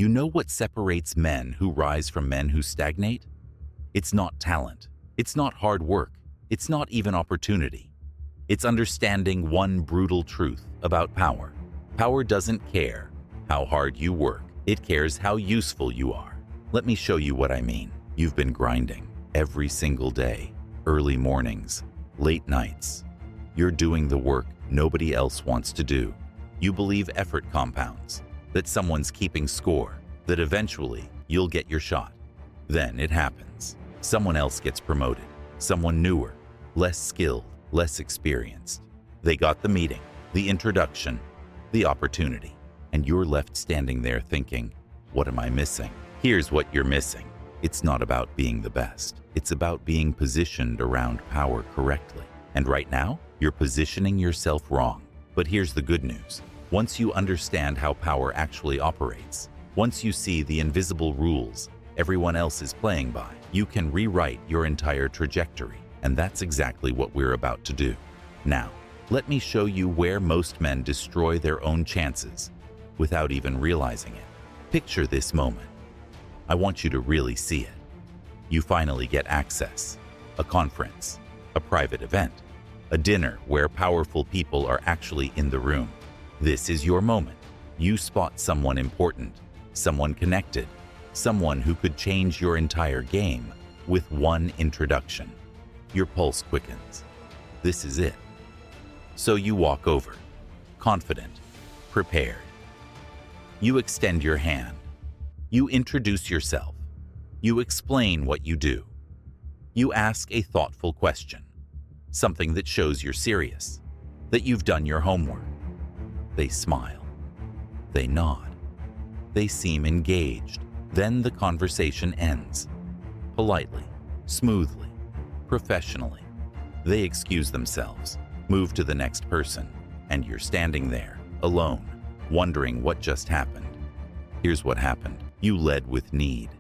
You know what separates men who rise from men who stagnate? It's not talent. It's not hard work. It's not even opportunity. It's understanding one brutal truth about power. Power doesn't care how hard you work. It cares how useful you are. Let me show you what I mean. You've been grinding every single day, early mornings, late nights. You're doing the work nobody else wants to do. You believe effort compounds, that someone's keeping score, that eventually you'll get your shot. Then it happens. Someone else gets promoted, someone newer, less skilled, less experienced. They got the meeting, the introduction, the opportunity, and you're left standing there thinking, what am I missing? Here's what you're missing. It's not about being the best. It's about being positioned around power correctly. And right now, you're positioning yourself wrong. But here's the good news. Once you understand how power actually operates, once you see the invisible rules everyone else is playing by, you can rewrite your entire trajectory. And that's exactly what we're about to do. Now, let me show you where most men destroy their own chances without even realizing it. Picture this moment. I want you to really see it. You finally get access. A conference, a private event, a dinner where powerful people are actually in the room. This is your moment. You spot someone important, someone connected, someone who could change your entire game with one introduction. Your pulse quickens. This is it. So you walk over, confident, prepared. You extend your hand. You introduce yourself. You explain what you do. You ask a thoughtful question, something that shows you're serious, that you've done your homework. They smile. They nod. They seem engaged. Then the conversation ends. Politely, smoothly, professionally. They excuse themselves, move to the next person, and you're standing there, alone, wondering what just happened. Here's what happened. You led with need,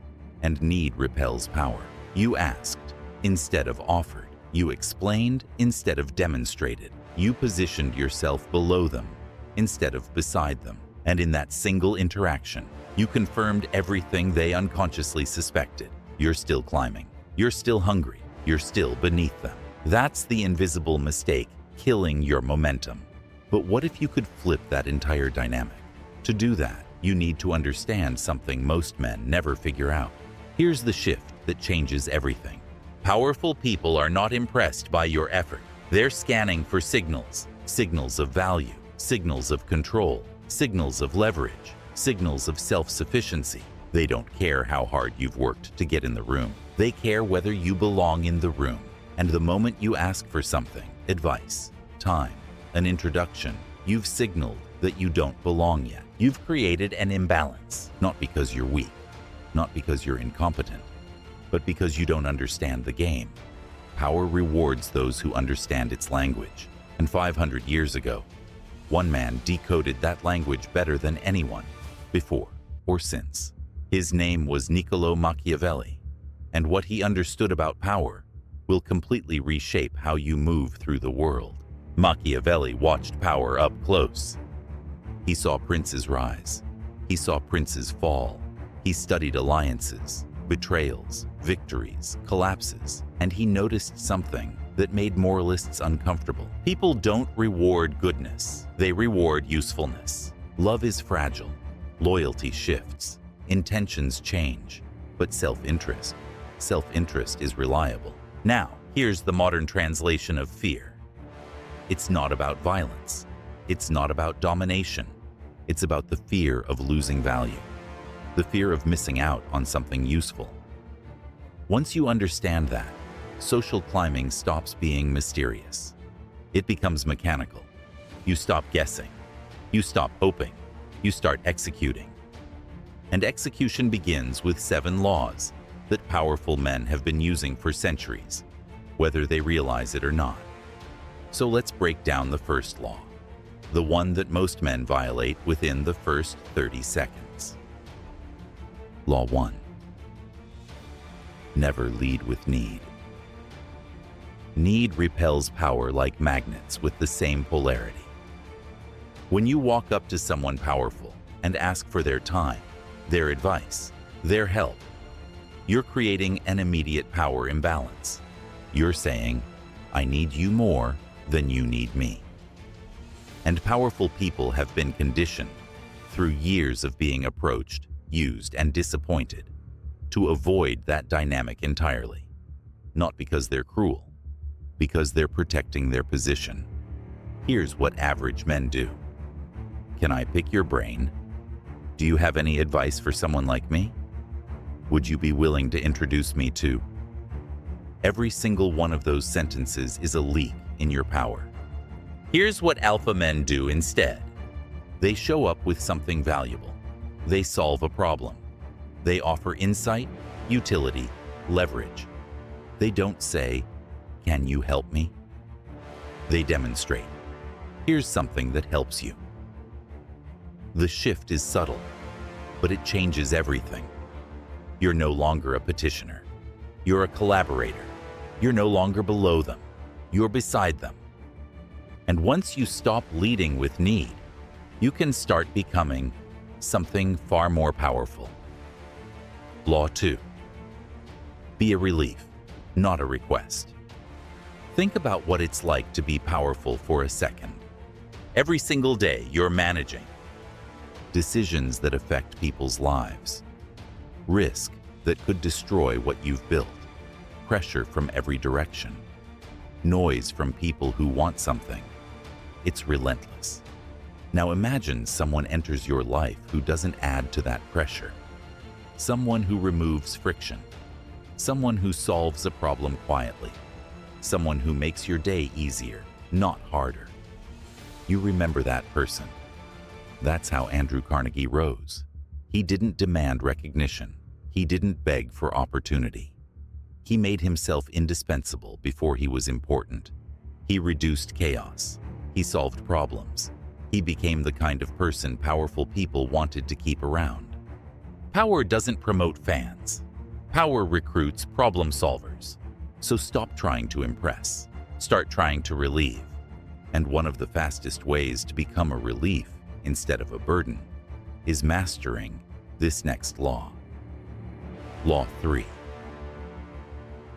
and need repels power. You asked instead of offered. You explained instead of demonstrated. You positioned yourself below them instead of beside them. And in that single interaction, you confirmed everything they unconsciously suspected. You're still climbing. You're still hungry. You're still beneath them. That's the invisible mistake killing your momentum. But what if you could flip that entire dynamic? To do that, you need to understand something most men never figure out. Here's the shift that changes everything. Powerful people are not impressed by your effort. They're scanning for signals, signals of value, signals of control, signals of leverage, signals of self-sufficiency. They don't care how hard you've worked to get in the room. They care whether you belong in the room. And the moment you ask for something, advice, time, an introduction, you've signaled that you don't belong yet. You've created an imbalance, not because you're weak, not because you're incompetent, but because you don't understand the game. Power rewards those who understand its language. And 500 years ago, one man decoded that language better than anyone, before or since. His name was Niccolo Machiavelli, and what he understood about power will completely reshape how you move through the world. Machiavelli watched power up close. He saw princes rise. He saw princes fall. He studied alliances, betrayals, victories, collapses, and he noticed something that made moralists uncomfortable. People don't reward goodness. They reward usefulness. Love is fragile. Loyalty shifts. Intentions change. But self-interest is reliable. Now, here's the modern translation of fear. It's not about violence. It's not about domination. It's about the fear of losing value, the fear of missing out on something useful. Once you understand that, social climbing stops being mysterious. It becomes mechanical. You stop guessing. You stop hoping. You start executing. And execution begins with 7 laws that powerful men have been using for centuries, whether they realize it or not. So let's break down the first law, the one that most men violate within the first 30 seconds. Law 1. Never lead with need. Need repels power like magnets with the same polarity. When you walk up to someone powerful and ask for their time, their advice, their help. You're creating an immediate power imbalance. You're saying, I need you more than you need me. And powerful people have been conditioned, through years of being approached, used, and disappointed, to avoid that dynamic entirely. Not because they're cruel, because they're protecting their position. Here's what average men do. Can I pick your brain? Do you have any advice for someone like me? Would you be willing to introduce me to? Every single one of those sentences is a leak in your power. Here's what alpha men do instead. They show up with something valuable. They solve a problem. They offer insight, utility, leverage. They don't say, "Can you help me?" They demonstrate. Here's something that helps you. The shift is subtle, but it changes everything. You're no longer a petitioner. You're a collaborator. You're no longer below them. You're beside them. And once you stop leading with need, you can start becoming something far more powerful. Law 2. Be a relief, not a request. Think about what it's like to be powerful for a second. Every single day, you're managing decisions that affect people's lives, risk that could destroy what you've built, pressure from every direction, noise from people who want something. It's relentless. Now imagine someone enters your life who doesn't add to that pressure. Someone who removes friction. Someone who solves a problem quietly. Someone who makes your day easier, not harder. You remember that person. That's how Andrew Carnegie rose. He didn't demand recognition. He didn't beg for opportunity. He made himself indispensable before he was important. He reduced chaos. He solved problems. He became the kind of person powerful people wanted to keep around. Power doesn't promote fans. Power recruits problem solvers. So stop trying to impress. Start trying to relieve. And one of the fastest ways to become a relief instead of a burden is mastering this next law. Law 3.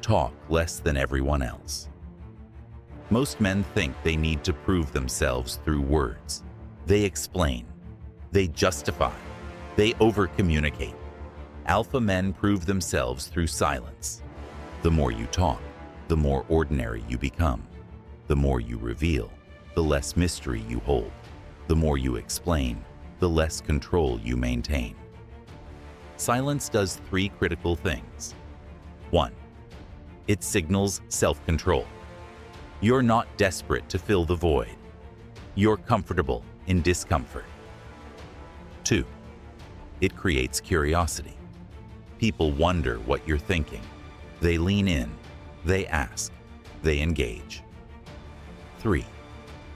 Talk less than everyone else. Most men think they need to prove themselves through words. They explain. They justify. They over-communicate. Alpha men prove themselves through silence. The more you talk, the more ordinary you become. The more you reveal, the less mystery you hold. The more you explain, the less control you maintain. Silence does 3 critical things. 1. It signals self-control. You're not desperate to fill the void. You're comfortable in discomfort. 2. It creates curiosity. People wonder what you're thinking. They lean in. They ask. They engage. 3.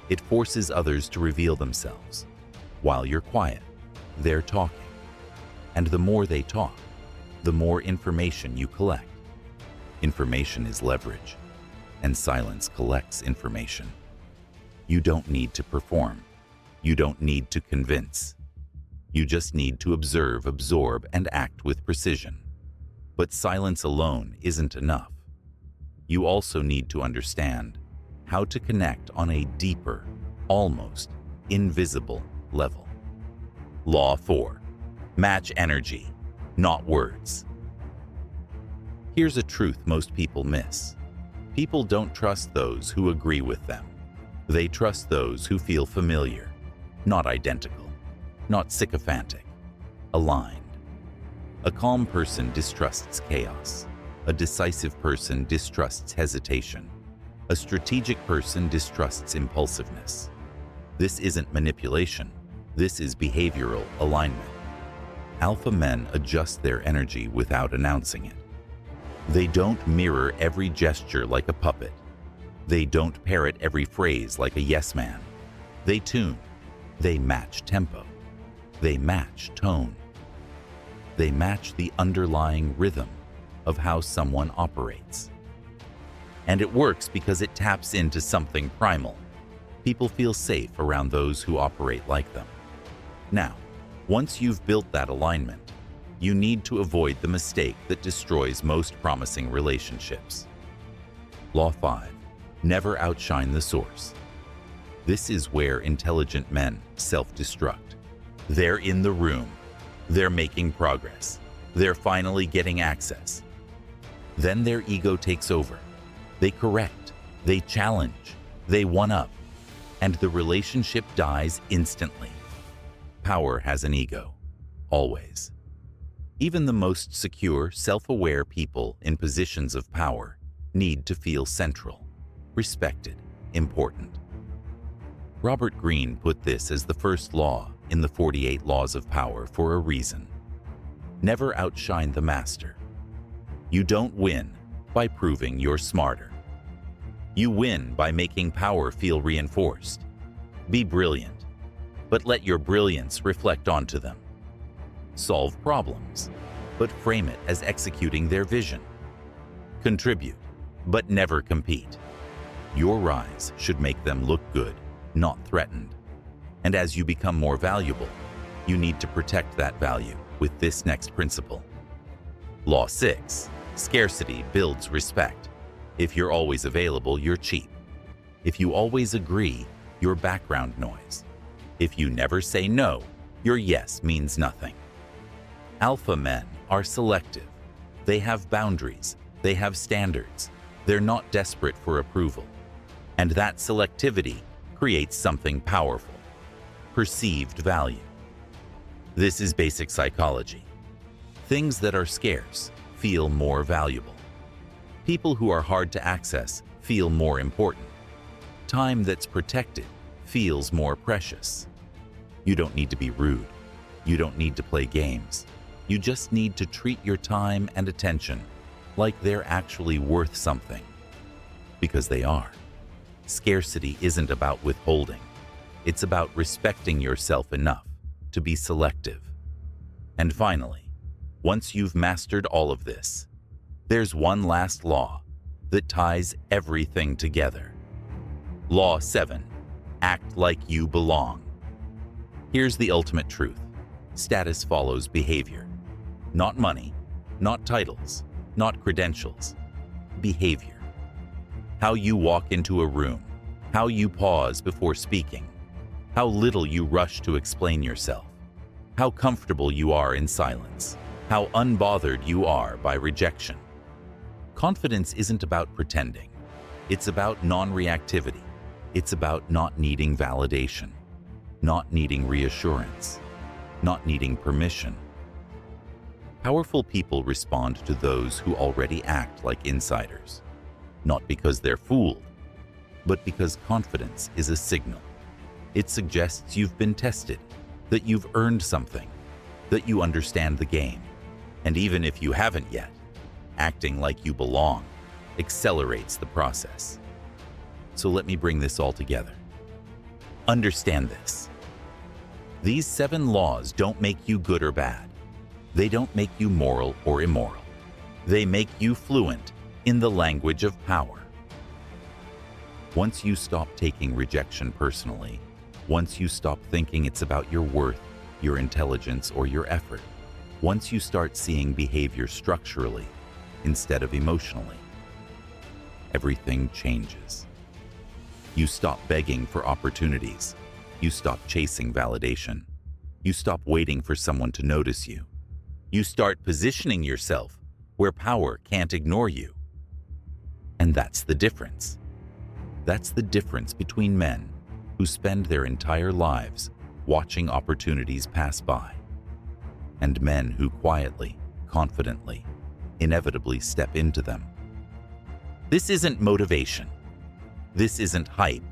It forces others to reveal themselves. While you're quiet, they're talking. And the more they talk, the more information you collect. Information is leverage, and silence collects information. You don't need to perform. You don't need to convince. You just need to observe, absorb, and act with precision. But silence alone isn't enough. You also need to understand how to connect on a deeper, almost invisible level. Law 4. Match energy, not words. Here's a truth most people miss. People don't trust those who agree with them. They trust those who feel familiar, not identical, not sycophantic, aligned. A calm person distrusts chaos. A decisive person distrusts hesitation. A strategic person distrusts impulsiveness. This isn't manipulation. This is behavioral alignment. Alpha men adjust their energy without announcing it. They don't mirror every gesture like a puppet. They don't parrot every phrase like a yes man. They tune. They match tempo. They match tone. They match the underlying rhythm of how someone operates. And it works because it taps into something primal. People feel safe around those who operate like them. Now, once you've built that alignment, You need to avoid the mistake that destroys most promising relationships. Law 5. Never outshine the source. This is where intelligent men self-destruct. They're in the room. They're making progress. They're finally getting access. Then their ego takes over. They correct. They challenge. They one-up. And the relationship dies instantly. Power has an ego. Always. Even the most secure, self-aware people in positions of power need to feel central, respected, important. Robert Greene put this as the first law in the 48 Laws of Power for a reason. Never outshine the master. You don't win by proving you're smarter. You win by making power feel reinforced. Be brilliant, but let your brilliance reflect onto them. Solve problems, but frame it as executing their vision. Contribute, but never compete. Your rise should make them look good, not threatened. And as you become more valuable, you need to protect that value with this next principle. Law 6. Scarcity builds respect. If you're always available, you're cheap. If you always agree, you're background noise. If you never say no, your yes means nothing. Alpha men are selective. They have boundaries. They have standards. They're not desperate for approval. And that selectivity creates something powerful. Perceived value. This is basic psychology. Things that are scarce feel more valuable. People who are hard to access feel more important. Time that's protected feels more precious. You don't need to be rude. You don't need to play games. You just need to treat your time and attention like they're actually worth something. Because they are. Scarcity isn't about withholding. It's about respecting yourself enough to be selective. And finally, once you've mastered all of this, there's one last law that ties everything together. Law 7. Act like you belong. Here's the ultimate truth. Status follows behavior. Not money, not titles, not credentials. Behavior. How you walk into a room, how you pause before speaking, how little you rush to explain yourself, how comfortable you are in silence, how unbothered you are by rejection. Confidence isn't about pretending. It's about non-reactivity. It's about not needing validation, not needing reassurance, not needing permission. Powerful people respond to those who already act like insiders, not because they're fooled, but because confidence is a signal. It suggests you've been tested, that you've earned something, that you understand the game. And even if you haven't yet, acting like you belong accelerates the process. So let me bring this all together. Understand this. These 7 laws don't make you good or bad. They don't make you moral or immoral. They make you fluent in the language of power. Once you stop taking rejection personally, once you stop thinking it's about your worth, your intelligence, or your effort, once you start seeing behavior structurally instead of emotionally, everything changes. You stop begging for opportunities. You stop chasing validation. You stop waiting for someone to notice you. You start positioning yourself where power can't ignore you. And that's the difference. That's the difference between men who spend their entire lives watching opportunities pass by, and men who quietly, confidently, inevitably step into them. This isn't motivation. This isn't hype.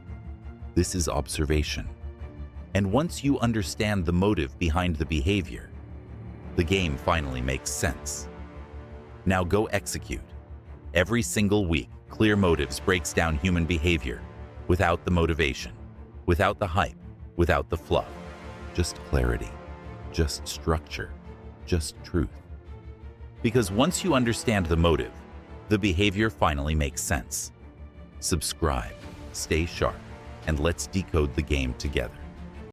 This is observation. And once you understand the motive behind the behavior, the game finally makes sense. Now go execute. Every single week, Clear Motives breaks down human behavior without the motivation, without the hype, without the fluff. Just clarity, just structure, just truth. Because once you understand the motive, the behavior finally makes sense. Subscribe, stay sharp, and let's decode the game together.